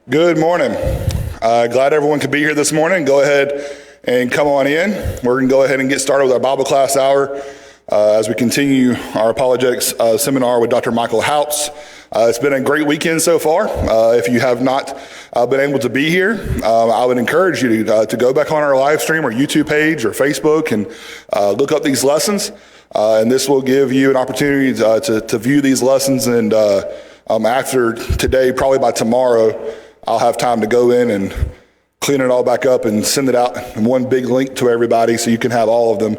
Good morning. Glad everyone could be here this morning. Go ahead and come on in. We're going to go ahead and get started with our Bible class hour as we continue our Apologetics seminar with Dr. Michael Houts. It's been a great weekend so far. If you have not been able to be here, I would encourage you to go back on our live stream or YouTube page or Facebook and look up these lessons. And this will give you an opportunity to view these lessons. And after today, probably by tomorrow, I'll have time to go in and clean it all back up and send it out in one big link to everybody so you can have all of them.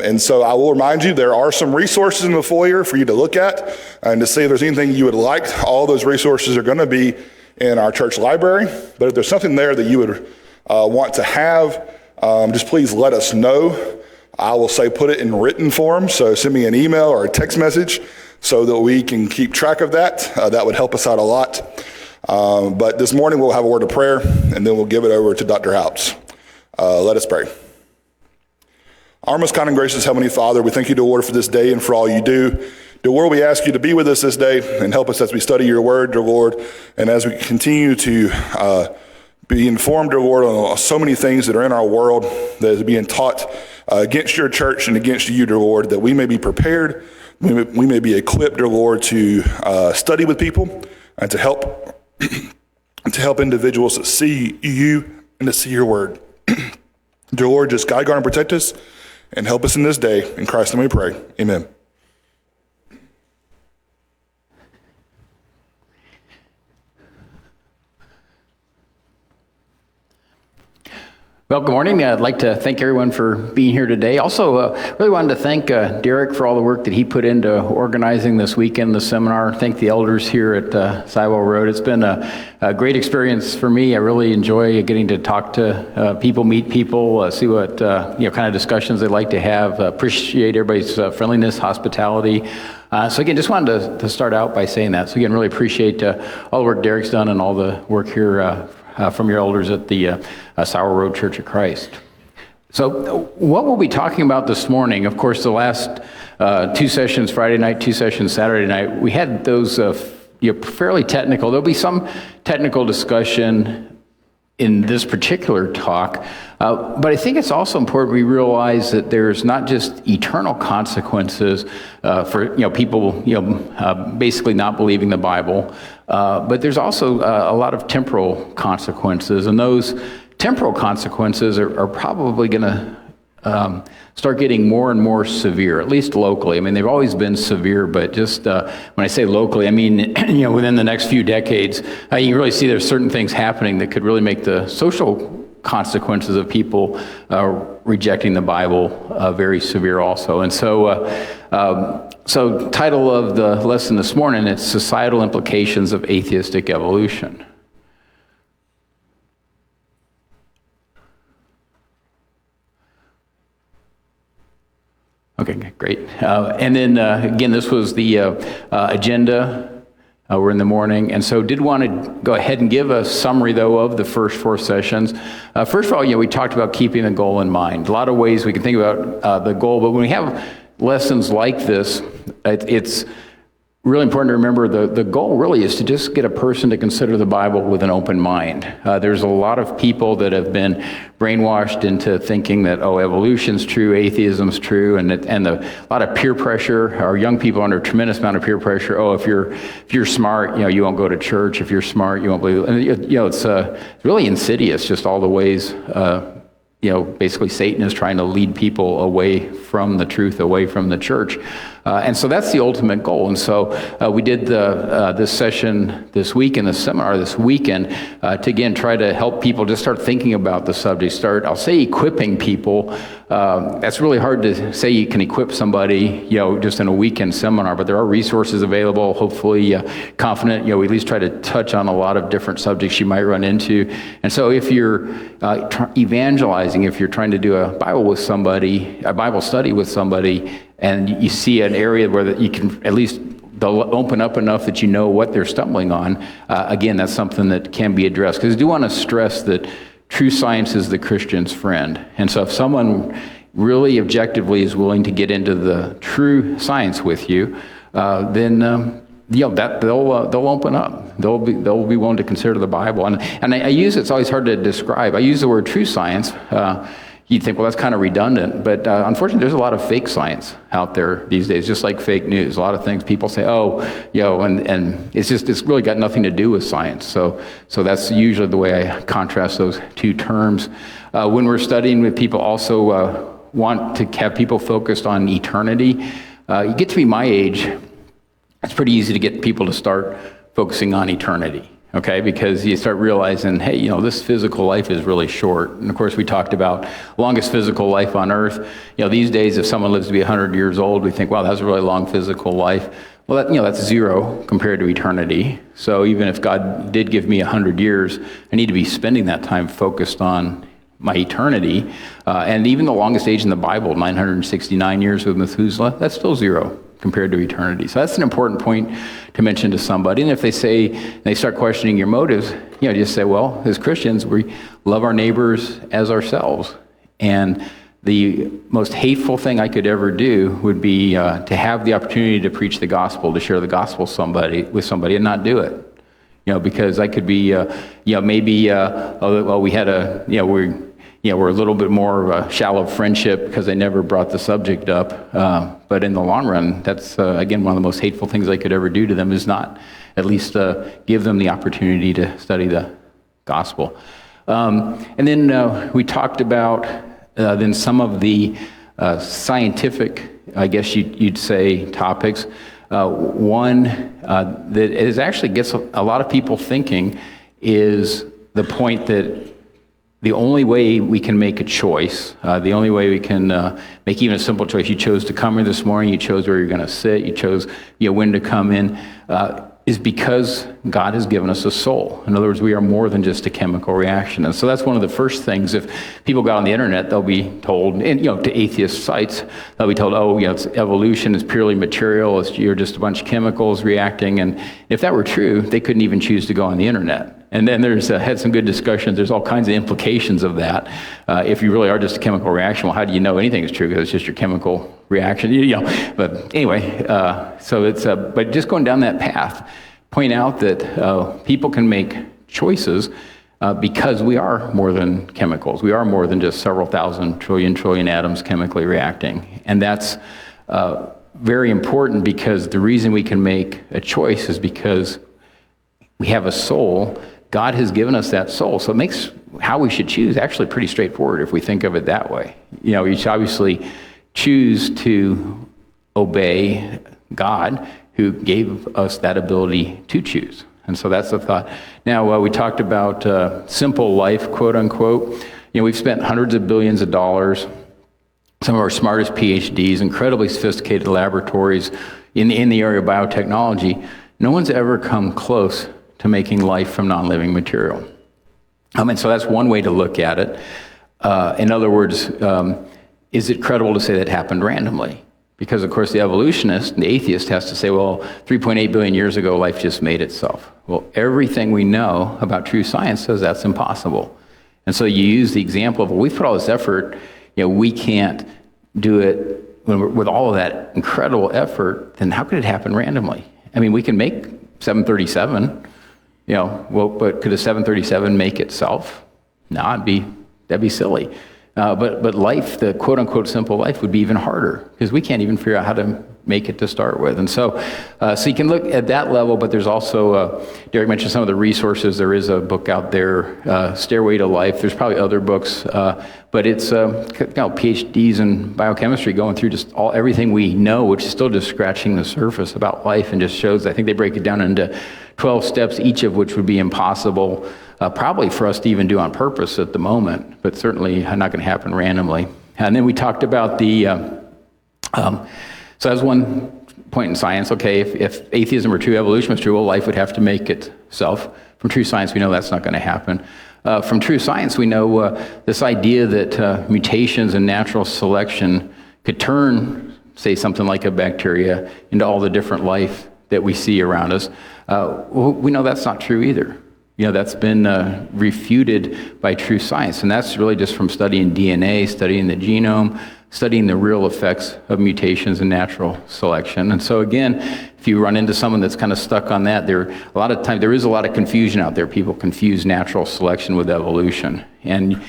And so I will remind you, there are some resources in the foyer for you to look at and to see if there's anything you would like. All those resources are going to be in our church library. But if there's something there that you would want to have, just please let us know. I will say put it in written form. So send me an email or a text message so that we can keep track of that. That would help us out a lot. But this morning we'll have a word of prayer, and then we'll give it over to Dr. Houts. Let us pray. Our most kind and gracious Heavenly Father, we thank you, dear Lord, for this day and for all you do. Dear Lord, we ask you to be with us this day and help us as we study your word, dear Lord, and as we continue to be informed, dear Lord, on so many things that are in our world that is being taught against your church and against you, dear Lord, that we may be prepared, we may be equipped, dear Lord, to study with people and to help individuals to see you and to see your word. Dear Lord, just guide, guard, and protect us and help us in this day. In Christ's name we pray. Amen. Well, good morning. I'd like to thank everyone for being here today. Also, really wanted to thank Derek for all the work that he put into organizing this weekend, the seminar. Thank the elders here at Sidewell Road. It's been a great experience for me. I really enjoy getting to talk to people, meet people, see what kind of discussions they like to have. Appreciate everybody's friendliness, hospitality. So again, just wanted to start out by saying that. So again, really appreciate all the work Derek's done and all the work here from your elders at the Sour Road Church of Christ. So what we'll be talking about this morning, of course, the last two sessions, Friday night, two sessions, Saturday night, we had those fairly technical. There'll be some technical discussion in this particular talk, but I think it's also important we realize that there's not just eternal consequences for people basically not believing the Bible, but there's also a lot of temporal consequences, and those temporal consequences are probably going to start getting more and more severe, at least locally. I mean, they've always been severe, but just when I say locally, I mean, within the next few decades, you can really see there's certain things happening that could really make the social consequences of people rejecting the Bible very severe also. And so, title of the lesson this morning, it's Societal Implications of Atheistic Evolution. Okay, great. And then, again, this was the agenda. We're in the morning. And so did want to go ahead and give a summary, though, of the first four sessions. First of all, we talked about keeping the goal in mind. A lot of ways we can think about the goal, but when we have lessons like this, it's really important to remember the goal really is to just get a person to consider the Bible with an open mind. There's a lot of people that have been brainwashed into thinking that, evolution's true, atheism's true, and a lot of peer pressure. Our young people are under a tremendous amount of peer pressure. If you're smart, you won't go to church. If you're smart, you won't believe. And it's really insidious, just all the ways. Basically Satan is trying to lead people away from the truth, away from the church. And so that's the ultimate goal. And so we did this session this week and the seminar this weekend to, again, try to help people just start thinking about the subject, I'll say equipping people. That's really hard to say you can equip somebody, just in a weekend seminar, but there are resources available, hopefully confident, we at least try to touch on a lot of different subjects you might run into. And so if you're evangelizing, if you're trying to do a Bible study with somebody, and you see an area where you can at least they'll open up enough that you know what they're stumbling on, again, that's something that can be addressed. Because I do want to stress that true science is the Christian's friend. And so if someone really objectively is willing to get into the true science with you, then that they'll open up. They'll be willing to consider the Bible. And I use it's always hard to describe. I use the word true science. You'd think, well, that's kind of redundant, but unfortunately, there's a lot of fake science out there these days, just like fake news. A lot of things people say, and it's really got nothing to do with science. So that's usually the way I contrast those two terms. When we're studying with people, also want to have people focused on eternity. You get to be my age, it's pretty easy to get people to start focusing on eternity. Okay, because you start realizing, hey, this physical life is really short. And of course, we talked about longest physical life on earth. These days, if someone lives to be 100 years old, we think, wow, that's a really long physical life. Well, that's zero compared to eternity. So even if God did give me 100 years, I need to be spending that time focused on my eternity. And even the longest age in the Bible, 969 years with Methuselah, that's still zero compared to eternity. So that's an important point to mention to somebody. And if they start questioning your motives, just say, well, as Christians, we love our neighbors as ourselves. And the most hateful thing I could ever do would be to have the opportunity to preach the gospel, to share the gospel with somebody and not do it. Because I could be, maybe, we're a little bit more of a shallow friendship because I never brought the subject up. But in the long run, that's, again, one of the most hateful things I could ever do to them is not at least give them the opportunity to study the gospel. And then we talked about then some of the scientific, I guess you'd say, topics. One that actually gets a lot of people thinking is the point that the only way we can make a choice, the only way we can make even a simple choice, you chose to come here this morning, you chose where you're going to sit, you chose when to come in, is because God has given us a soul. In other words, we are more than just a chemical reaction. And so that's one of the first things. If people go on the internet, they'll be told, and to atheist sites, they'll be told, it's evolution, is purely material, you're just a bunch of chemicals reacting. And if that were true, they couldn't even choose to go on the internet. And then there's had some good discussions. There's all kinds of implications of that. If you really are just a chemical reaction, well, how do you know anything is true? Because it's just your chemical reaction, But anyway, so it's but just going down that path, point out that people can make choices because we are more than chemicals. We are more than just several thousand trillion atoms chemically reacting, and that's very important because the reason we can make a choice is because we have a soul. God has given us that soul. So it makes how we should choose actually pretty straightforward if we think of it that way. We should obviously choose to obey God who gave us that ability to choose. And so that's the thought. Now, we talked about simple life, quote unquote. We've spent hundreds of billions of dollars, some of our smartest PhDs, incredibly sophisticated laboratories in the area of biotechnology. No one's ever come close to making life from non-living material. And so that's one way to look at it. In other words, is it credible to say that happened randomly? Because, of course, the evolutionist and the atheist has to say, well, 3.8 billion years ago, life just made itself. Well, everything we know about true science says that's impossible. And so you use the example of, well, we've put all this effort, we can't do it with all of that incredible effort, then how could it happen randomly? I mean, we can make 737, but could a 737 make itself? No, that'd be silly. But life, the quote-unquote simple life, would be even harder because we can't even figure out how to make it to start with. And so you can look at that level, but there's also, Derek mentioned some of the resources. There is a book out there, Stairway to Life. There's probably other books, but it's PhDs in biochemistry going through just everything we know, which is still just scratching the surface about life, and just shows, I think they break it down into 12 steps, each of which would be impossible probably for us to even do on purpose at the moment, but certainly not going to happen randomly. And then we talked about so that's one point in science. Okay, if atheism were true, evolution was true, well, life would have to make itself. From true science, we know that's not going to happen. From true science, we know this idea that mutations and natural selection could turn, say, something like a bacteria into all the different life that we see around us. We know that's not true either. That's been refuted by true science, and that's really just from studying DNA, studying the genome, studying the real effects of mutations in natural selection. And so again, if you run into someone that's kind of stuck on that, there is a lot of confusion out there. People confuse natural selection with evolution. And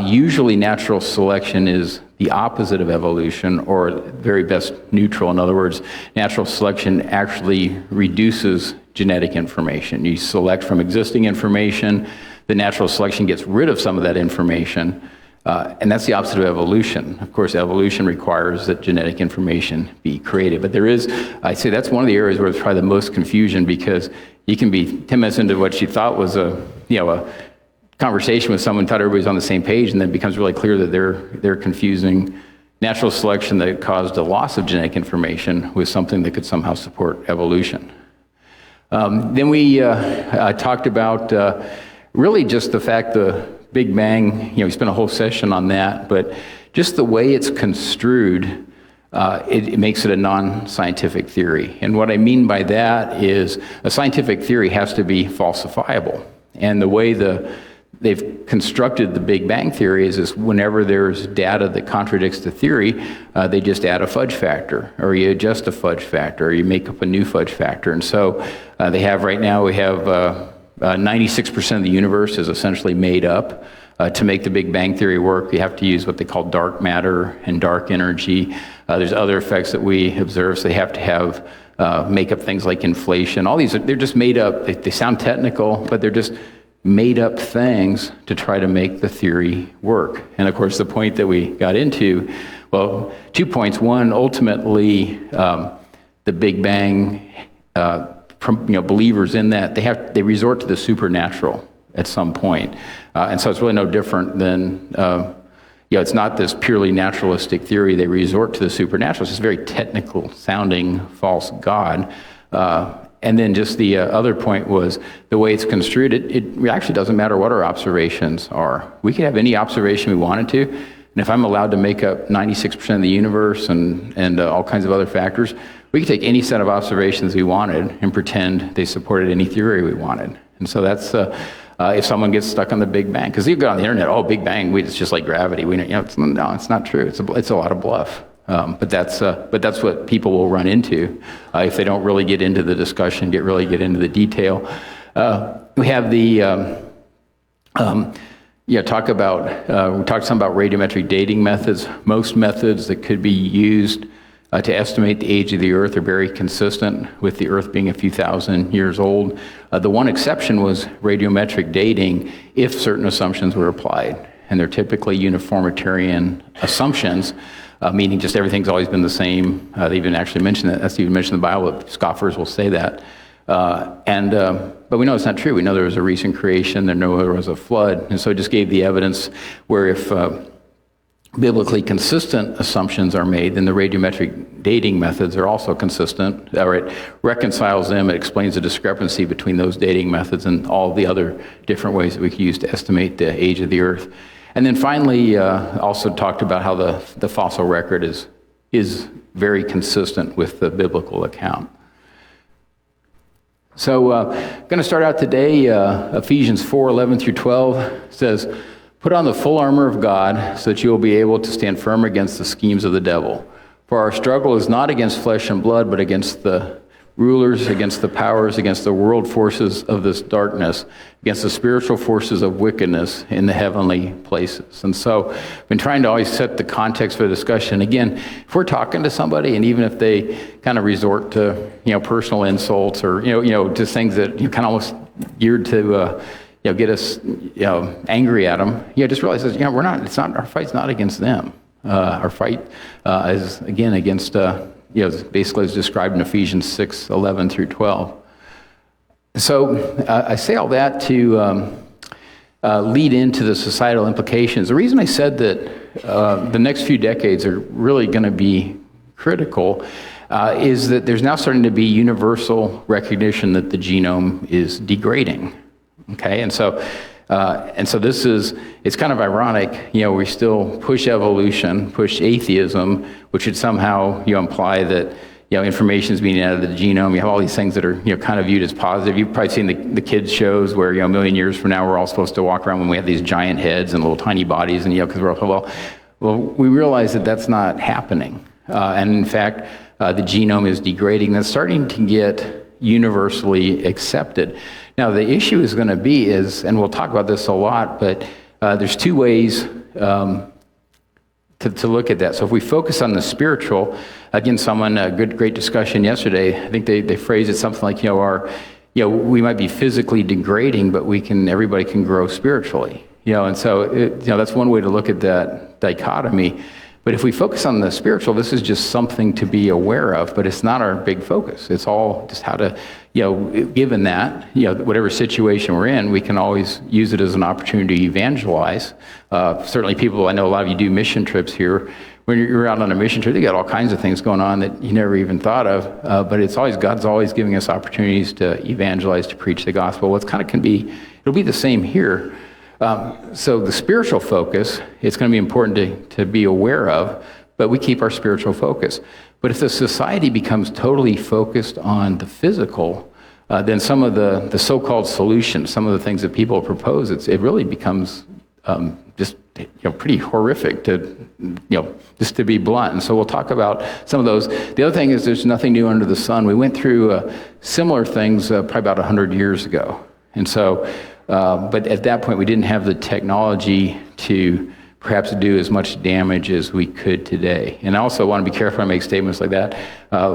usually natural selection is the opposite of evolution, or very best neutral. In other words, natural selection actually reduces genetic information. You select from existing information, the natural selection gets rid of some of that information, and that's the opposite of evolution. Of course, evolution requires that genetic information be created. But I'd say that's one of the areas where there's probably the most confusion, because you can be 10 minutes into what you thought was a conversation with someone, thought everybody's on the same page, and then it becomes really clear that they're confusing natural selection that caused a loss of genetic information with something that could somehow support evolution. Then we talked about really just the fact the Big Bang, we spent a whole session on that, but just the way it's construed, it makes it a non-scientific theory. And what I mean by that is a scientific theory has to be falsifiable. And the way they've constructed the Big Bang theory is whenever there's data that contradicts the theory, they just add a fudge factor, or you adjust a fudge factor, or you make up a new fudge factor. And so we have 96% of the universe is essentially made up. To make the Big Bang theory work, you have to use what they call dark matter and dark energy. There's other effects that we observe, so they have to have make up things like inflation. All these, they're just made up. They sound technical, but they're just made up things to try to make the theory work. And of course, the point that we got into, well, 2 points. One, ultimately, the Big Bang, believers in that, they resort to the supernatural at some point. And so it's really no different than, it's not this purely naturalistic theory. They resort to the supernatural. It's just very technical sounding false God. And then just the other point was the way it's construed, it actually doesn't matter what our observations are. We could have any observation we wanted to, and if I'm allowed to make up 96% of the universe and all kinds of other factors, we could take any set of observations we wanted and pretend they supported any theory we wanted. And so that's if someone gets stuck on the Big Bang, because you go on the internet, Big Bang, it's just like gravity. It's not true. It's a lot of bluff. But that's what people will run into if they don't really get into the discussion, really get into the detail. We have the we talked some about radiometric dating methods. Most methods that could be used to estimate the age of the Earth are very consistent with the Earth being a few thousand years old. The one exception was radiometric dating if certain assumptions were applied, and they're typically uniformitarian assumptions. Meaning just everything's always been the same. They even actually mention that. That's even mentioned in the Bible. Scoffers will say that. But we know it's not true. We know there was a recent creation. There was a flood. And so it just gave the evidence where if biblically consistent assumptions are made, then the radiometric dating methods are also consistent. Or it reconciles them. It explains the discrepancy between those dating methods and all the other different ways that we can use to estimate the age of the Earth. And then finally, also talked about how the fossil record is very consistent with the biblical account. So I'm going to start out today, Ephesians 4:11-12 says, "Put on the full armor of God so that you will be able to stand firm against the schemes of the devil. For our struggle is not against flesh and blood, but against the rulers, against the powers, against the world forces of this darkness, against the spiritual forces of wickedness in the heavenly places." And so I've been trying to always set the context for the discussion. Again, if we're talking to somebody, and even if they kind of resort to personal insults or just things that kind of almost geared to get us angry at them, just realize that we're not. It's not our fight's not against them. Our fight is again against. Basically as described in Ephesians 6:11-12. So I say all that to lead into the societal implications. The reason I said that the next few decades are really going to be critical is that there's now starting to be universal recognition that the genome is degrading. Okay, and so it's kind of ironic, we still push evolution, push atheism, which would somehow, imply that, information is being added to the genome. You have all these things that are, kind of viewed as positive. You've probably seen the kids shows where, a million years from now, we're all supposed to walk around when we have these giant heads and little tiny bodies, and, because we're all, Well, we realize that that's not happening. And in fact, the genome is degrading. That's starting to get universally accepted. Now, the issue is going to be is, and we'll talk about this a lot, but there's two ways to look at that. So if we focus on the spiritual, again, great discussion yesterday, I think they phrased it something like, we might be physically degrading, but everybody can grow spiritually. And so that's one way to look at that dichotomy. But if we focus on the spiritual, this is just something to be aware of, but it's not our big focus. It's all just how to, given that, whatever situation we're in, we can always use it as an opportunity to evangelize. Certainly I know a lot of you do mission trips here. When you're out on a mission trip, you got all kinds of things going on that you never even thought of, but God's always giving us opportunities to evangelize, to preach the gospel. It'll be the same here. So the spiritual focus, it's going to be important to be aware of, but we keep our spiritual focus. But if the society becomes totally focused on the physical, then some of the so-called solutions, some of the things that people propose, it really becomes just pretty horrific just to be blunt. And so we'll talk about some of those. The other thing is there's nothing new under the sun. We went through similar things probably about 100 years ago. And so, but at that point, we didn't have the technology to perhaps do as much damage as we could today. And I also want to be careful when I make statements like that.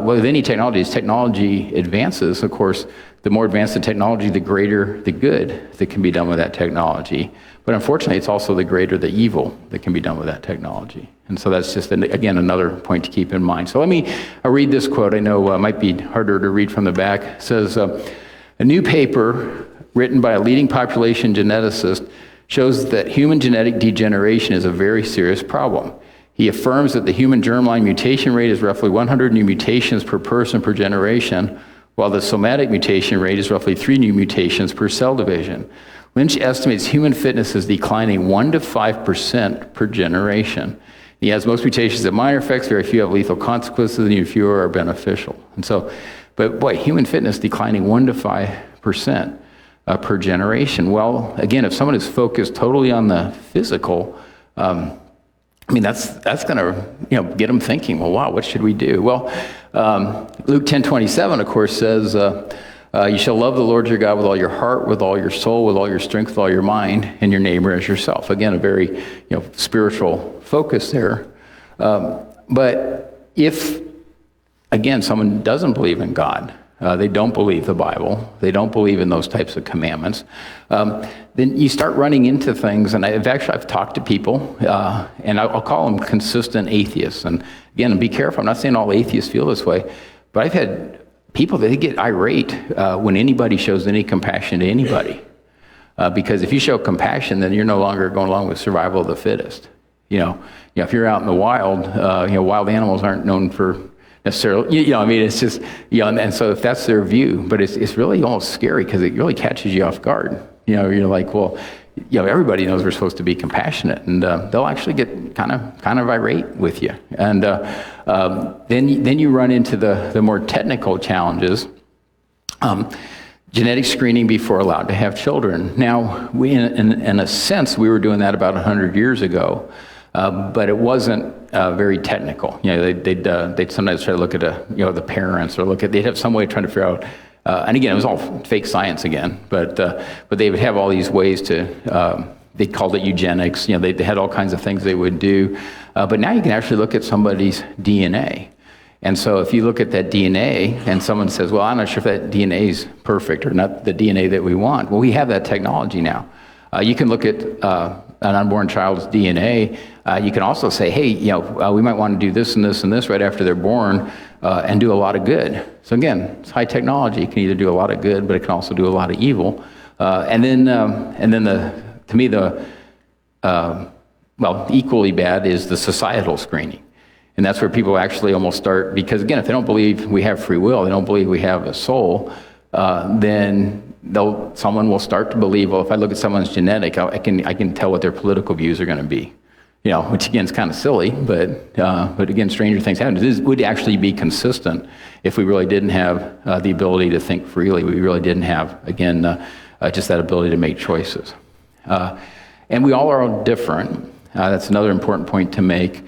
With any technology, as technology advances, of course, the more advanced the technology, the greater the good that can be done with that technology. But unfortunately, it's also the greater the evil that can be done with that technology. And so that's just, again, another point to keep in mind. So let me read this quote. I know it might be harder to read from the back. It says, a new paper written by a leading population geneticist shows that human genetic degeneration is a very serious problem. He affirms that the human germline mutation rate is roughly 100 new mutations per person per generation, while the somatic mutation rate is roughly 3 new mutations per cell division. Lynch estimates human fitness is declining 1 to 5% per generation. He has most mutations have minor effects, very few have lethal consequences, and even fewer are beneficial. And so, but boy, human fitness declining 1 to 5% per generation. Well, again, if someone is focused totally on the physical, that's going to get them thinking. Well, wow, what should we do? Well, Luke 10:27, of course, says, "You shall love the Lord your God with all your heart, with all your soul, with all your strength, with all your mind, and your neighbor as yourself." Again, a very spiritual focus there. But if, again, someone doesn't believe in God, they don't believe the Bible, they don't believe in those types of commandments, then you start running into things, and I've talked to people, and I'll call them consistent atheists. And again, be careful, I'm not saying all atheists feel this way, but I've had people that they get irate when anybody shows any compassion to anybody. Because if you show compassion, then you're no longer going along with survival of the fittest. If you're out in the wild, wild animals aren't known for necessarily, it's just, and so if that's their view, but it's really almost scary because it really catches you off guard. You're like, well, everybody knows we're supposed to be compassionate, and they'll actually get kind of irate with you. And then you run into the more technical challenges. Genetic screening before allowed to have children. Now, we, in a sense, we were doing that about 100 years ago. But it wasn't very technical. They'd sometimes try to look at the parents, or they'd have some way of trying to figure out. And again, it was all fake science again. But they would have all these ways to. They called it eugenics. They had all kinds of things they would do. But now you can actually look at somebody's DNA. And so if you look at that DNA and someone says, well, I'm not sure if that DNA is perfect or not the DNA that we want. Well, we have that technology now. You can look at an unborn child's DNA. You can also say, hey, we might want to do this and this and this right after they're born and do a lot of good. So again, it's high technology. It can either do a lot of good, but it can also do a lot of evil. And then equally bad is the societal screening. And that's where people actually almost start, because again, if they don't believe we have free will, they don't believe we have a soul, then someone will start to believe, well, if I look at someone's genetic, I can tell what their political views are going to be. Which again is kind of silly, but again, stranger things happen. This would actually be consistent if we really didn't have the ability to think freely. We really didn't have, again, just that ability to make choices. And we all are all different. That's another important point to make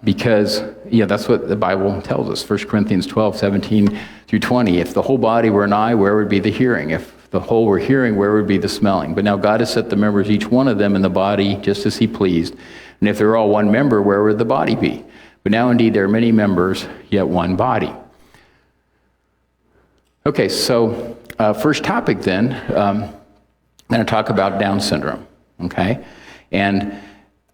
because that's what the Bible tells us. 1 Corinthians 12:17-20. If the whole body were an eye, where would be the hearing? If the whole were hearing, where would be the smelling? But now God has set the members, each one of them, in the body just as he pleased. And if they're all one member, where would the body be? But now indeed there are many members, yet one body. Okay, so first topic then, I'm going to talk about Down syndrome, okay? And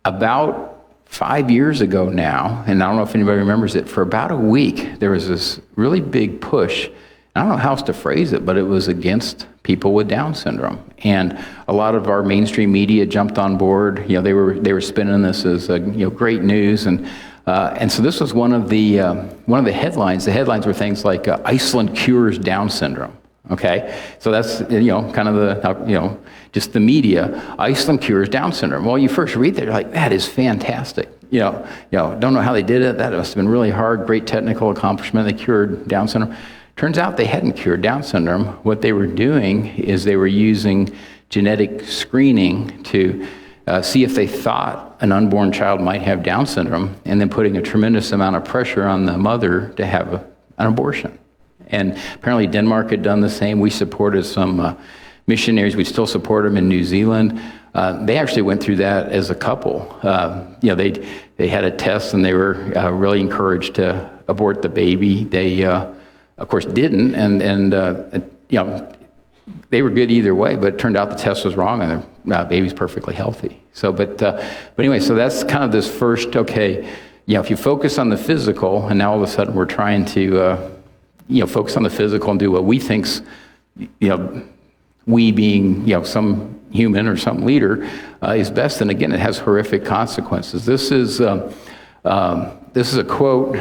about 5 years ago now, and I don't know if anybody remembers it, for about a week, there was this really big push. I don't know how else to phrase it, but it was against people with Down syndrome. And a lot of our mainstream media jumped on board. They were spinning this as great news, and so this was one of the headlines. The headlines were things like Iceland cures Down syndrome. Okay, so that's kind of just the media. Iceland cures Down syndrome. Well, you first read that, you're like, that is fantastic. Don't know how they did it. That must have been really hard. Great technical accomplishment. They cured Down syndrome. Turns out they hadn't cured Down syndrome. What they were doing is they were using genetic screening to see if they thought an unborn child might have Down syndrome, and then putting a tremendous amount of pressure on the mother to have an abortion. And apparently Denmark had done the same. We supported some missionaries. We still support them in New Zealand. They actually went through that as a couple. They had a test, and they were really encouraged to abort the baby. They, of course, didn't, and they were good either way. But it turned out the test was wrong, and the baby's perfectly healthy. So, but anyway, so that's kind of this first. Okay, if you focus on the physical, and now all of a sudden we're trying to focus on the physical and do what we think's, we being, some human or some leader is best. And again, it has horrific consequences. This is a quote.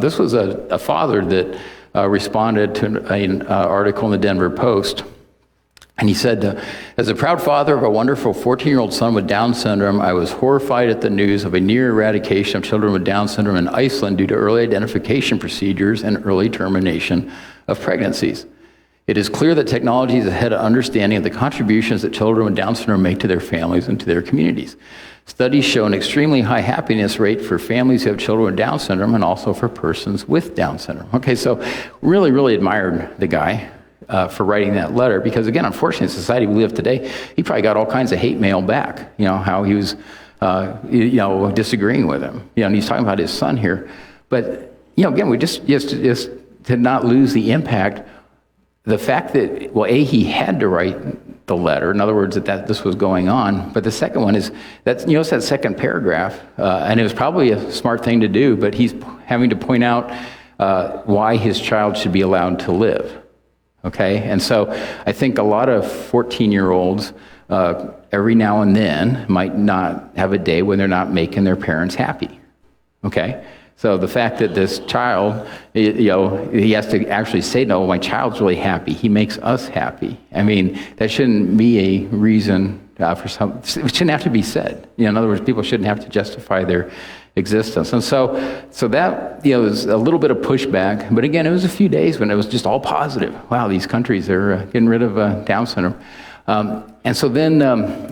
This was a father that responded to an article in the Denver Post. And he said, as a proud father of a wonderful 14-year-old son with Down syndrome, I was horrified at the news of a near eradication of children with Down syndrome in Iceland due to early identification procedures and early termination of pregnancies. It is clear that technology is ahead of understanding of the contributions that children with Down syndrome make to their families and to their communities. Studies show an extremely high happiness rate for families who have children with Down syndrome and also for persons with Down syndrome. Okay, so really, really admired the guy for writing that letter, because again, unfortunately, in the society we live today, he probably got all kinds of hate mail back, how he was, disagreeing with him, and he's talking about his son here. But, again, we just to not lose the impact, the fact that, well, he had to write the letter, in other words, that this was going on, but the second one is, it's that second paragraph, and it was probably a smart thing to do, but he's having to point out why his child should be allowed to live. Okay, and so I think a lot of 14-year-olds every now and then might not have a day when they're not making their parents happy. Okay, so the fact that this child, he has to actually say, no, my child's really happy. He makes us happy. I mean, that shouldn't be a reason for some, it shouldn't have to be said. In other words, people shouldn't have to justify their existence. And so that, was a little bit of pushback, but again, it was a few days when it was just all positive. Wow, these countries are getting rid of Down syndrome. And so then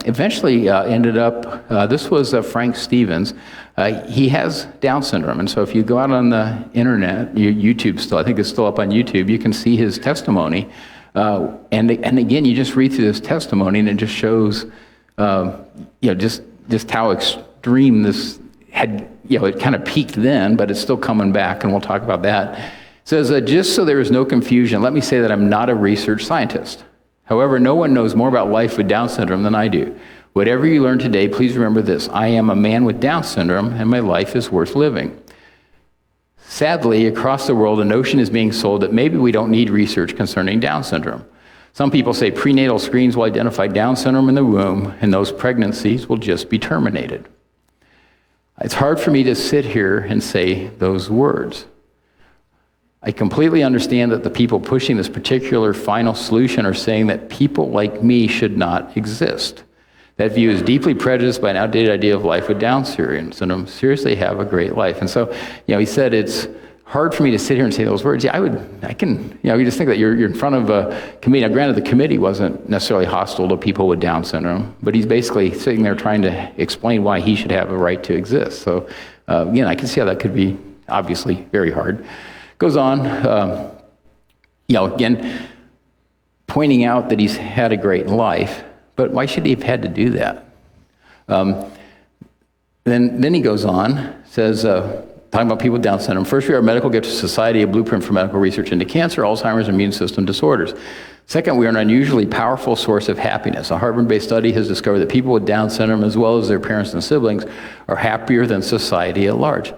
eventually ended up, this was Frank Stevens. He has Down syndrome. And so if you go out on the internet, YouTube still, I think it's still up on YouTube, you can see his testimony. And again, you just read through this testimony and it just shows, just how extreme this had, it kind of peaked then, but it's still coming back, and we'll talk about that. It says, just so there is no confusion, let me say that I'm not a research scientist. However, no one knows more about life with Down syndrome than I do. Whatever you learn today, please remember this. I am a man with Down syndrome, and my life is worth living. Sadly, across the world, a notion is being sold that maybe we don't need research concerning Down syndrome. Some people say prenatal screens will identify Down syndrome in the womb, and those pregnancies will just be terminated. It's hard for me to sit here and say those words. I completely understand that the people pushing this particular final solution are saying that people like me should not exist. That view is deeply prejudiced by an outdated idea of life with Down syndrome. Seriously have a great life. And so, he said it's hard for me to sit here and say those words. Yeah, you just think that you're in front of a committee. Now, granted, the committee wasn't necessarily hostile to people with Down syndrome, but he's basically sitting there trying to explain why he should have a right to exist. So, again, I can see how that could be obviously very hard. Goes on, again, pointing out that he's had a great life, but why should he have had to do that? Then he goes on, says, talking about people with Down syndrome. First, we are a medical gift to society, a blueprint for medical research into cancer, Alzheimer's, and immune system disorders. Second, we are an unusually powerful source of happiness. A Harvard-based study has discovered that people with Down syndrome, as well as their parents and siblings, are happier than society at large.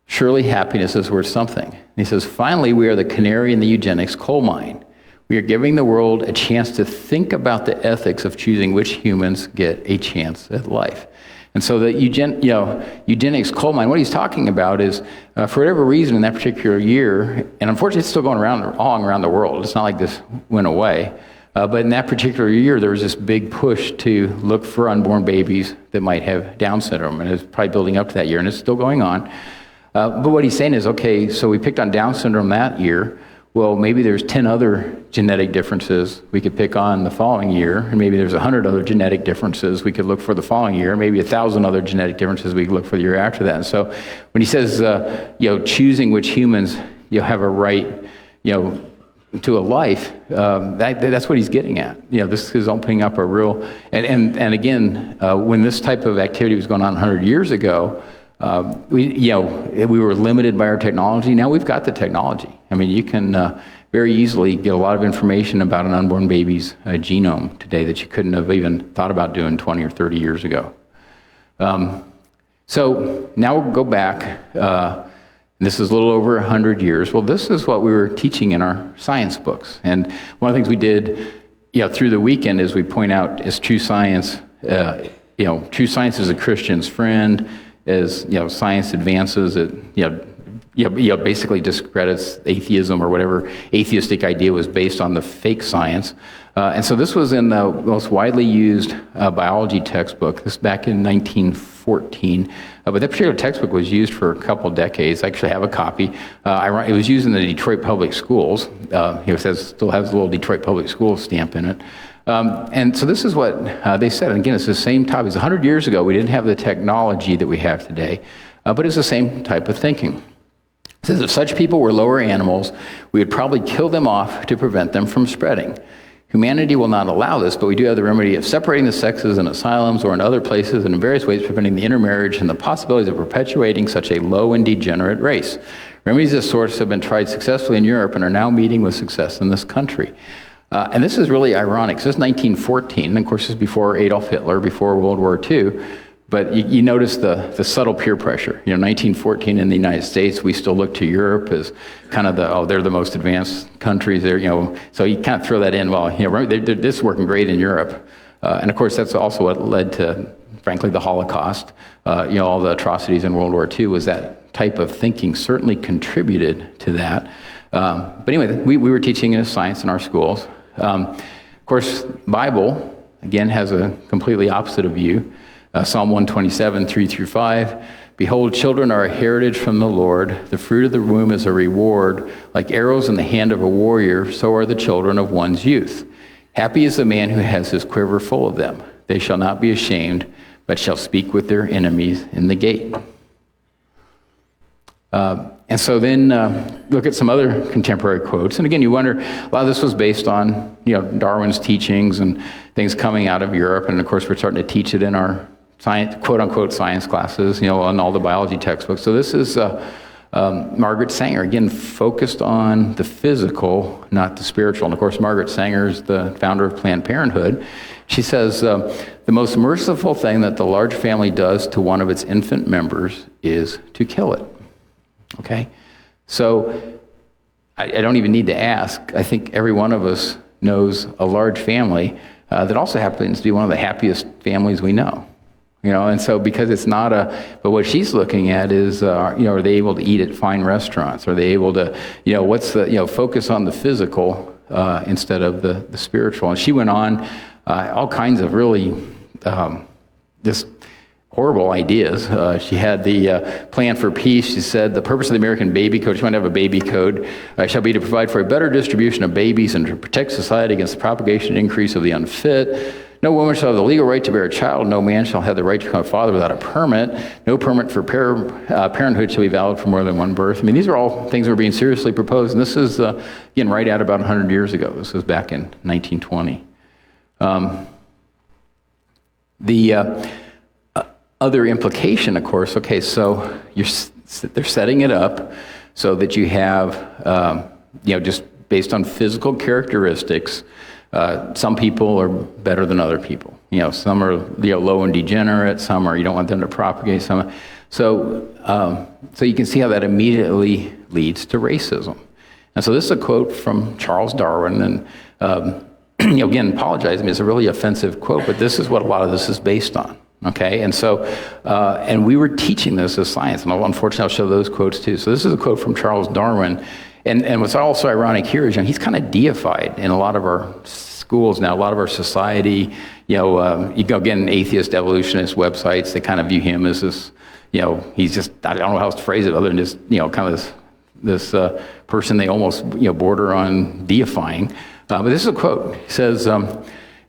Surely happiness is worth something. And he says, finally, we are the canary in the eugenics coal mine. We are giving the world a chance to think about the ethics of choosing which humans get a chance at life. And so the eugenics coal mine, what he's talking about is, for whatever reason in that particular year, and unfortunately it's still going all around the world. It's not like this went away. But in that particular year, there was this big push to look for unborn babies that might have Down syndrome. And it's probably building up to that year, and it's still going on. But what he's saying is, okay, so we picked on Down syndrome that year. Well, maybe there's 10 other genetic differences we could pick on the following year, and maybe there's 100 other genetic differences we could look for the following year, maybe 1,000 other genetic differences we could look for the year after that. And so when he says, choosing which humans have a right, to a life, that's what he's getting at. This is opening up a real, and again, when this type of activity was going on 100 years ago, we were limited by our technology. Now we've got the technology. I mean, you can very easily get a lot of information about an unborn baby's genome today that you couldn't have even thought about doing 20 or 30 years ago. So now we'll go back. This is a little over 100 years. Well, this is what we were teaching in our science books. And one of the things we did through the weekend is we point out is true science. True science is a Christian's friend. As science advances, it basically discredits atheism or whatever atheistic idea was based on the fake science. And so this was in the most widely used biology textbook. This back in 1914. But that particular textbook was used for a couple decades. I actually have a copy. It was used in the Detroit Public Schools. It still has a little Detroit Public Schools stamp in it. And so this is what they said. And again, it's the same topic. It's 100 years ago. We didn't have the technology that we have today, but it's the same type of thinking. It says, if such people were lower animals, we would probably kill them off to prevent them from spreading. Humanity will not allow this, but we do have the remedy of separating the sexes in asylums or in other places and in various ways preventing the intermarriage and the possibilities of perpetuating such a low and degenerate race. Remedies of this sort have been tried successfully in Europe and are now meeting with success in this country. And this is really ironic. So this is 1914, and of course this is before Adolf Hitler, before World War II. But you notice the subtle peer pressure. 1914 in the United States, we still look to Europe as kind of they're the most advanced countries there. So you kind of throw that in. Well, this is working great in Europe, and of course that's also what led to, frankly, the Holocaust. All the atrocities in World War II was that type of thinking certainly contributed to that. But anyway, we were teaching science in our schools. Of course, Bible again has a completely opposite of view. Psalm 127, 3-5. Behold, children are a heritage from the Lord. The fruit of the womb is a reward. Like arrows in the hand of a warrior, so are the children of one's youth. Happy is the man who has his quiver full of them. They shall not be ashamed, but shall speak with their enemies in the gate. And so then look at some other contemporary quotes. And again, you wonder, a lot of this was based on Darwin's teachings and things coming out of Europe. And of course, we're starting to teach it in our science, quote-unquote science classes, on all the biology textbooks. So this is Margaret Sanger, again, focused on the physical, not the spiritual. And of course, Margaret Sanger is the founder of Planned Parenthood. She says, the most merciful thing that the large family does to one of its infant members is to kill it. Okay? So I don't even need to ask. I think every one of us knows a large family that also happens to be one of the happiest families we know. And so because it's not but what she's looking at is, are they able to eat at fine restaurants? Are they able to, what's the, focus on the physical instead of the spiritual? And she went on all kinds of really just horrible ideas. She had the plan for peace. She said the purpose of the American baby code, she wanted to have a baby code, shall be to provide for a better distribution of babies and to protect society against the propagation and increase of the unfit. No woman shall have the legal right to bear a child. No man shall have the right to become a father without a permit. No permit for parenthood shall be valid for more than one birth. I mean, these are all things that were being seriously proposed. And this is, again, right at about 100 years ago. This was back in 1920. Other implication, of course, okay, so they're setting it up so that you have, just based on physical characteristics, some people are better than other people. Some are low and degenerate, some are you don't want them to propagate, some. So you can see how that immediately leads to racism. And so this is a quote from Charles Darwin, and again, apologize, I mean, it's a really offensive quote, but this is what a lot of this is based on. Okay, and so, and we were teaching this as science, and unfortunately I'll show those quotes too. So this is a quote from Charles Darwin, and what's also ironic here is he's kind of deified in a lot of our schools now, a lot of our society. You go again, atheist evolutionist websites, they kind of view him as this, he's just, I don't know how else to phrase it other than just, kind of this person they almost, border on deifying. But this is a quote. He says,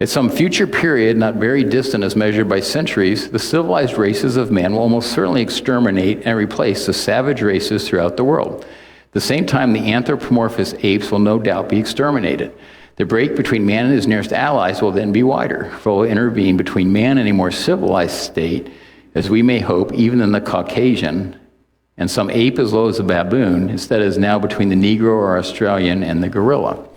at some future period, not very distant as measured by centuries, the civilized races of man will almost certainly exterminate and replace the savage races throughout the world. At the same time, the anthropomorphous apes will no doubt be exterminated. The break between man and his nearest allies will then be wider, for it will intervene between man and a more civilized state, as we may hope, even in the Caucasian, and some ape as low as a baboon, instead is now between the Negro or Australian and the gorilla.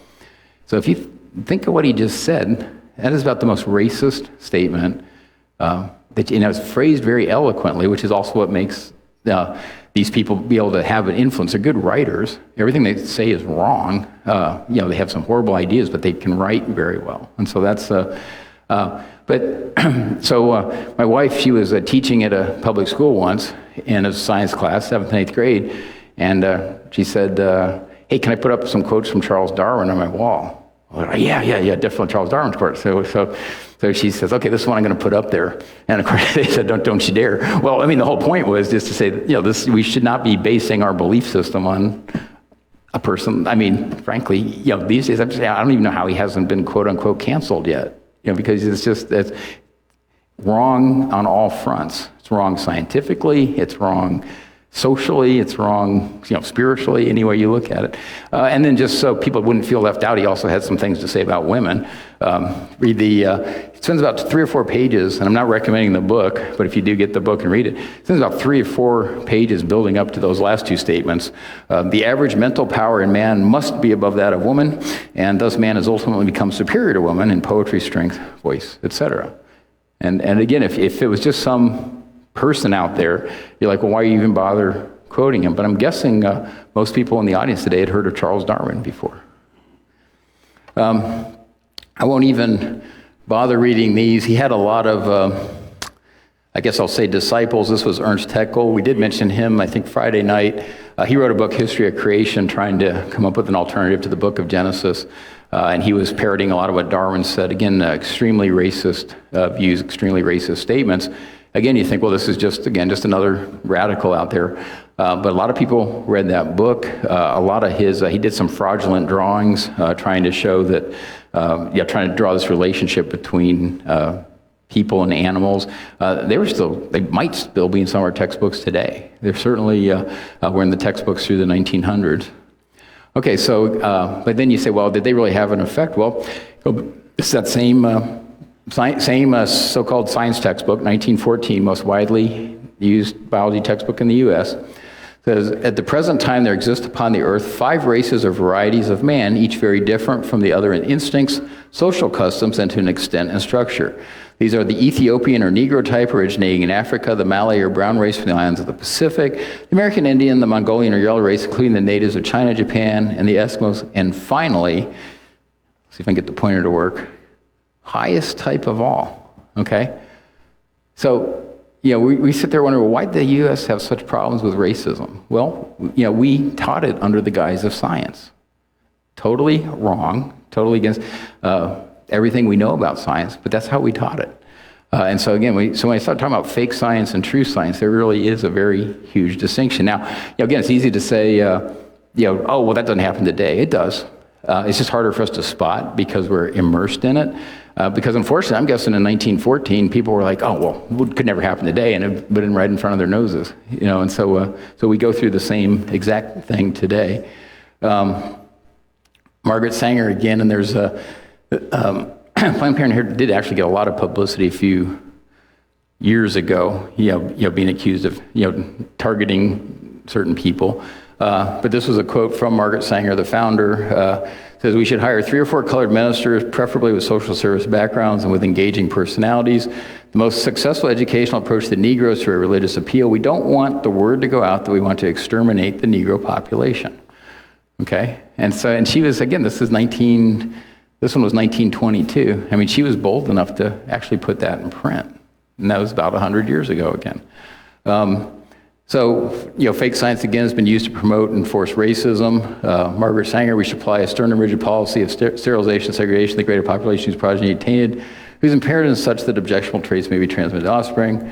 So if you think of what he just said, that is about the most racist statement that it's phrased very eloquently, which is also what makes these people be able to have an influence. They're good writers. Everything they say is wrong. They have some horrible ideas, but they can write very well. And so that's. My wife, she was teaching at a public school once in a science class, 7th and 8th grade, and she said, "Hey, can I put up some quotes from Charles Darwin on my wall?" Yeah, definitely Charles Darwin's quote. So she says, okay, this is what I'm going to put up there. And of course, they said, don't you dare. Well, I mean, the whole point was just to say, we should not be basing our belief system on a person. I mean, frankly, these days, I don't even know how he hasn't been quote unquote canceled yet. Because it's wrong on all fronts. It's wrong scientifically. It's wrong socially, it's wrong, spiritually, any way you look at it. And then just so people wouldn't feel left out, he also had some things to say about women. It spends about 3 or 4 pages, and I'm not recommending the book, but if you do get the book and read it, it spends about 3 or 4 pages building up to those last 2 statements. The average mental power in man must be above that of woman, and thus man has ultimately become superior to woman in poetry, strength, voice, etc. And again, if it was just some person out there, you're like, well, why you even bother quoting him? But I'm guessing most people in the audience today had heard of Charles Darwin before. I won't even bother reading these. He had a lot of, I guess I'll say disciples. This was Ernst Haeckel. We did mention him, I think, Friday night. He wrote a book, History of Creation, trying to come up with an alternative to the book of Genesis. And he was parroting a lot of what Darwin said. Again, extremely racist views, extremely racist statements. Again, you think, well, this is just another radical out there. But a lot of people read that book. A lot of his, he did some fraudulent drawings trying to show that, trying to draw this relationship between people and animals. They might still be in some of our textbooks today. They're certainly were in the textbooks through the 1900s. Okay, so, but then you say, well, did they really have an effect? Well, it's that same so-called science textbook, 1914, most widely used biology textbook in the U.S., says, at the present time there exist upon the earth 5 races or varieties of man, each very different from the other in instincts, social customs, and to an extent and structure. These are the Ethiopian or Negro type originating in Africa, the Malay or brown race from the islands of the Pacific, the American Indian, the Mongolian or yellow race, including the natives of China, Japan, and the Eskimos, and finally, see if I can get the pointer to work, highest type of all, okay? So, we sit there wondering, well, why did the U.S. have such problems with racism? Well, we taught it under the guise of science. Totally wrong, totally against everything we know about science, but that's how we taught it. And so again, when I start talking about fake science and true science, there really is a very huge distinction. Now, again, it's easy to say, oh, well, that doesn't happen today. It does. It's just harder for us to spot because we're immersed in it. Because unfortunately, I'm guessing in 1914, people were like, oh, well, it could never happen today, and it been right in front of their noses. And so we go through the same exact thing today. Margaret Sanger again, and there's Planned Parenthood did actually get a lot of publicity a few years ago, being accused of, targeting certain people. But this was a quote from Margaret Sanger, the founder, says, "We should hire 3 or 4 colored ministers, preferably with social service backgrounds and with engaging personalities. The most successful educational approach to Negroes through a religious appeal. We don't want the word to go out that we want to exterminate the Negro population." Okay? And she was, again, this one was 1922. I mean, she was bold enough to actually put that in print. And that was about 100 years ago again. Fake science, again, has been used to promote and enforce racism. Margaret Sanger, "We should apply a stern and rigid policy of sterilization and segregation of the greater population whose progeny tainted, whose inheritance is such that objectionable traits may be transmitted to offspring."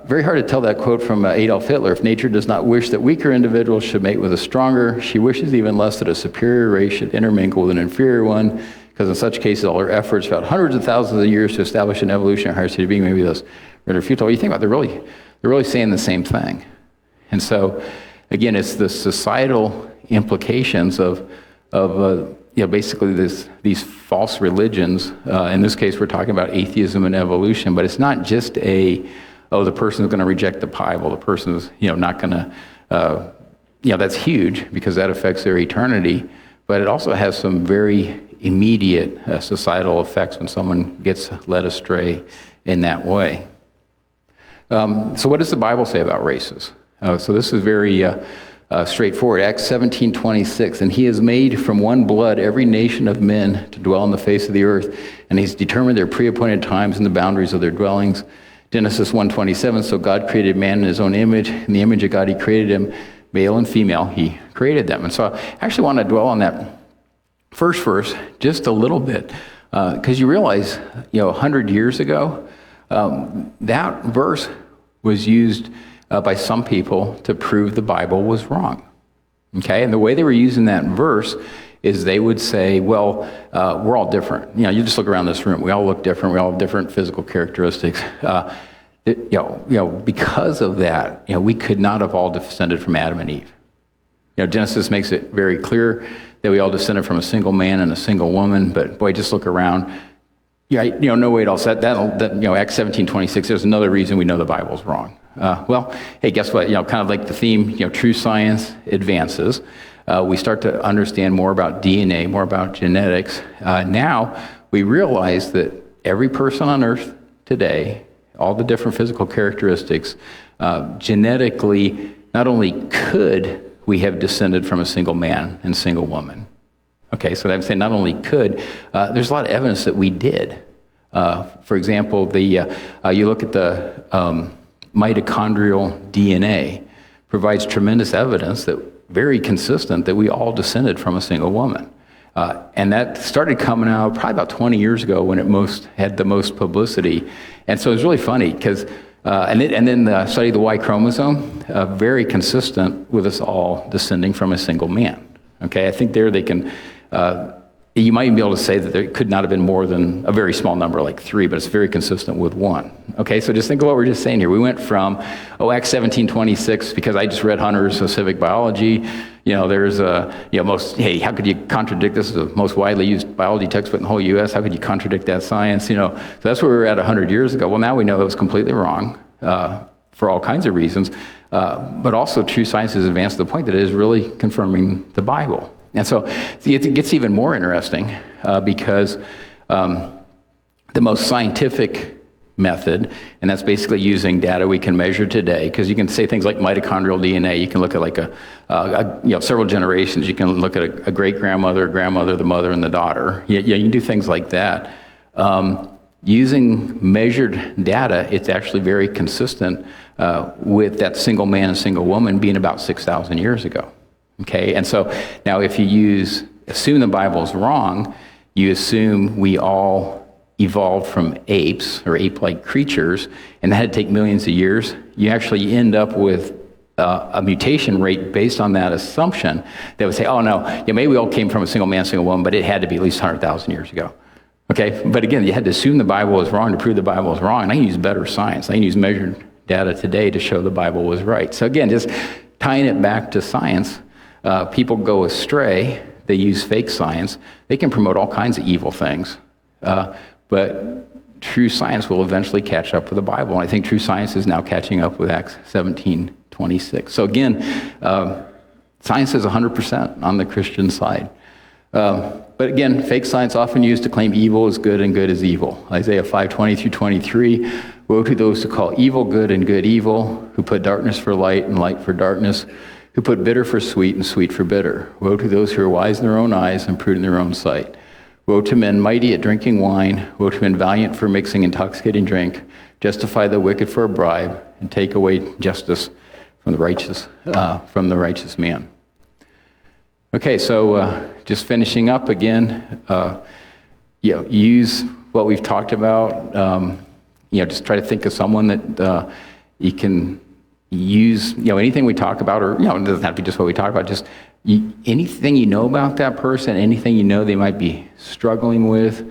Very hard to tell that quote from Adolf Hitler. "If nature does not wish that weaker individuals should mate with a stronger, she wishes even less that a superior race should intermingle with an inferior one, because in such cases all her efforts throughout hundreds of thousands of years to establish an evolution of higher state of being may be thus rendered futile." You think about it, they're really saying the same thing. And so, again, it's the societal implications of basically these false religions. In this case, we're talking about atheism and evolution, but it's not just the person's going to reject the Bible. The person's, not going to, that's huge because that affects their eternity. But it also has some very immediate societal effects when someone gets led astray in that way. So what does the Bible say about races? So this is very straightforward. Acts 17:26, "And he has made from one blood every nation of men to dwell on the face of the earth, and he's determined their pre-appointed times and the boundaries of their dwellings." Genesis 1:27, "So God created man in his own image. In the image of God he created him, male and female he created them." And so I actually want to dwell on that first verse just a little bit, because you realize, 100 years ago, that verse was used by some people to prove the Bible was wrong. Okay, and the way they were using that verse is they would say, well, we're all different. You just look around this room. We all look different. We all have different physical characteristics. Because of that, we could not have all descended from Adam and Eve. Genesis makes it very clear that we all descended from a single man and a single woman. But boy, just look around. No way at all. So Acts 17:26. There's another reason we know the Bible's wrong. Hey, guess what? Kind of like the theme, true science advances. We start to understand more about DNA, more about genetics. Now we realize that every person on earth today, all the different physical characteristics, genetically, not only could we have descended from a single man and single woman. Okay, so I'm saying not only could, there's a lot of evidence that we did. For example, you look at the mitochondrial DNA, provides tremendous evidence that very consistent that we all descended from a single woman. And that started coming out probably about 20 years ago when it had the most publicity. And so it's really funny because, and then the study of the Y chromosome, very consistent with us all descending from a single man. Okay, I think there they can, you might even be able to say that there could not have been more than a very small number, like 3, but it's very consistent with 1. Okay, so just think of what we're just saying here. We went from, Acts 17:26, because I just read Hunter's Civic Biology. There's how could you contradict this? Is the most widely used biology textbook in the whole U.S. How could you contradict that science? So that's where we were at 100 years ago. Well, now we know it was completely wrong for all kinds of reasons. But also true science has advanced to the point that it is really confirming the Bible. And so it gets even more interesting because the most scientific method, and that's basically using data we can measure today, because you can say things like mitochondrial DNA. You can look at several generations. You can look at a great-grandmother, grandmother, the mother, and the daughter. You can do things like that. Using measured data, it's actually very consistent with that single man and single woman being about 6,000 years ago. Okay, and so now if you assume the Bible's wrong, you assume we all evolved from apes or ape-like creatures, and that had to take millions of years, you actually end up with a mutation rate based on that assumption that would say, oh no, maybe we all came from a single man, single woman, but it had to be at least 100,000 years ago. Okay, but again, you had to assume the Bible was wrong to prove the Bible was wrong, and I can use better science. I can use measured data today to show the Bible was right. So again, just tying it back to science, people go astray. They use fake science. They can promote all kinds of evil things, but true science will eventually catch up with the Bible. And I think true science is now catching up with Acts 17:26. So again, science is 100% on the Christian side. But again, fake science often used to claim evil is good and good is evil. Isaiah 5:20 through 23, woe to those who call evil good and good evil, who put darkness for light and light for darkness, who put bitter for sweet and sweet for bitter. Woe to those who are wise in their own eyes and prudent in their own sight. Woe to men mighty at drinking wine, woe to men valiant for mixing intoxicating drink, justify the wicked for a bribe, and take away justice from the righteous man. Okay, so just finishing up again, use what we've talked about. Just try to think of someone that you can use, anything we talk about, or, it doesn't have to be just what we talk about, just anything you know about that person, anything you know they might be struggling with.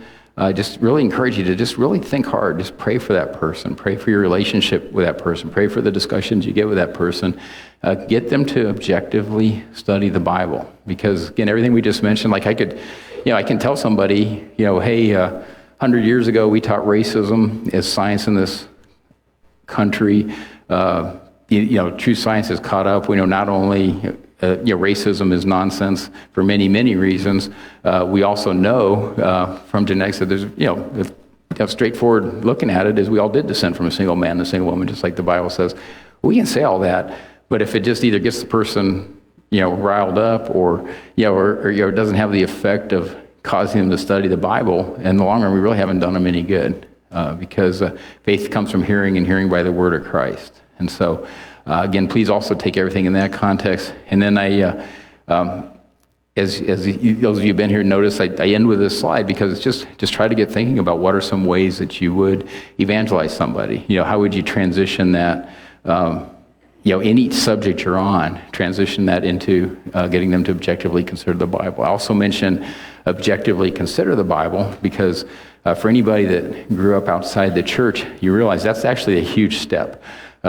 Just really encourage you to just really think hard. Just pray for that person. Pray for your relationship with that person. Pray for the discussions you get with that person. Get them to objectively study the Bible. Because, again, everything we just mentioned, like I can tell somebody, hey, 100 years ago we taught racism as science in this country. True science has caught up. We know not only racism is nonsense for many, many reasons. We also know from genetics that there's, straightforward looking at it is we all did descend from a single man and a single woman, just like the Bible says. We can say all that, but if it just either gets the person, riled up or doesn't have the effect of causing them to study the Bible, in the long run, we really haven't done them any good because faith comes from hearing and hearing by the word of Christ. And so, again, please also take everything in that context. And then as those of you who've been here notice, I end with this slide because it's just try to get thinking about what are some ways that you would evangelize somebody. How would you transition that, in each subject you're on, transition that into getting them to objectively consider the Bible. I also mentioned objectively consider the Bible because for anybody that grew up outside the church, you realize that's actually a huge step.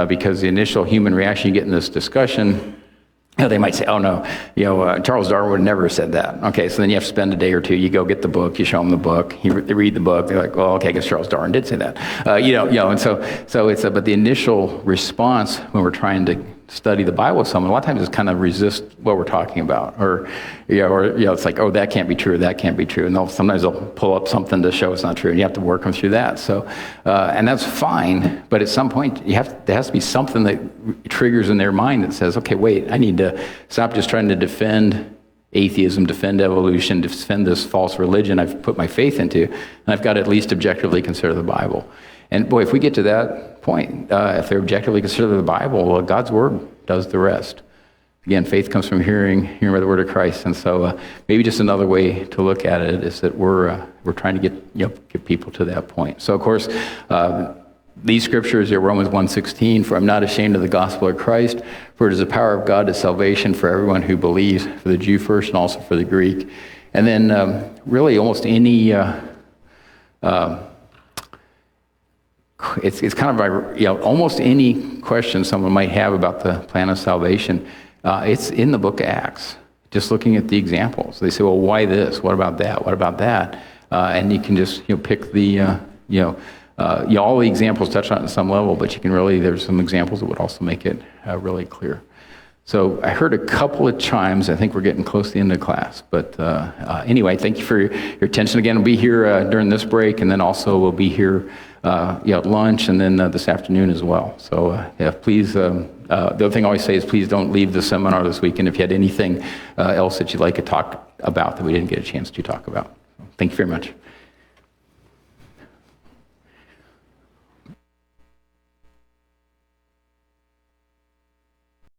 Because the initial human reaction you get in this discussion, they might say, oh no, Charles Darwin would never have said that. Okay, so then you have to spend a day or two, you go get the book, you show them the book, they read the book, they're like, well, okay, I guess Charles Darwin did say that. And so it's, but the initial response when we're trying to study the Bible with someone, a lot of times it's kind of resist what we're talking about, or it's like, oh, that can't be true, or that can't be true, and sometimes they'll pull up something to show it's not true, and you have to work them through that. So, and that's fine, but at some point, there has to be something that triggers in their mind that says, okay, wait, I need to stop just trying to defend atheism, defend evolution, defend this false religion I've put my faith into, and I've got to at least objectively consider the Bible. And boy, if we get to that point, if they objectively consider the Bible, well, God's word does the rest. Again, faith comes from hearing by the word of Christ. And so maybe just another way to look at it is that we're trying to get people to that point. So of course, these scriptures are Romans 1:16, for I'm not ashamed of the gospel of Christ, for it is the power of God to salvation for everyone who believes, for the Jew first and also for the Greek. And then really almost any it's kind of almost any question someone might have about the plan of salvation, it's in the book of Acts. Just looking at the examples, they say, well, why this? What about that? What about that? And you can just pick the all the examples touch on it at some level, but you can really there's some examples that would also make it really clear. So I heard a couple of chimes. I think we're getting close to the end of class. But anyway, thank you for your attention. Again, we'll be here during this break, and then also we'll be here at lunch, and then this afternoon as well. So please, the other thing I always say is please don't leave the seminar this weekend if you had anything else that you'd like to talk about that we didn't get a chance to talk about. Thank you very much.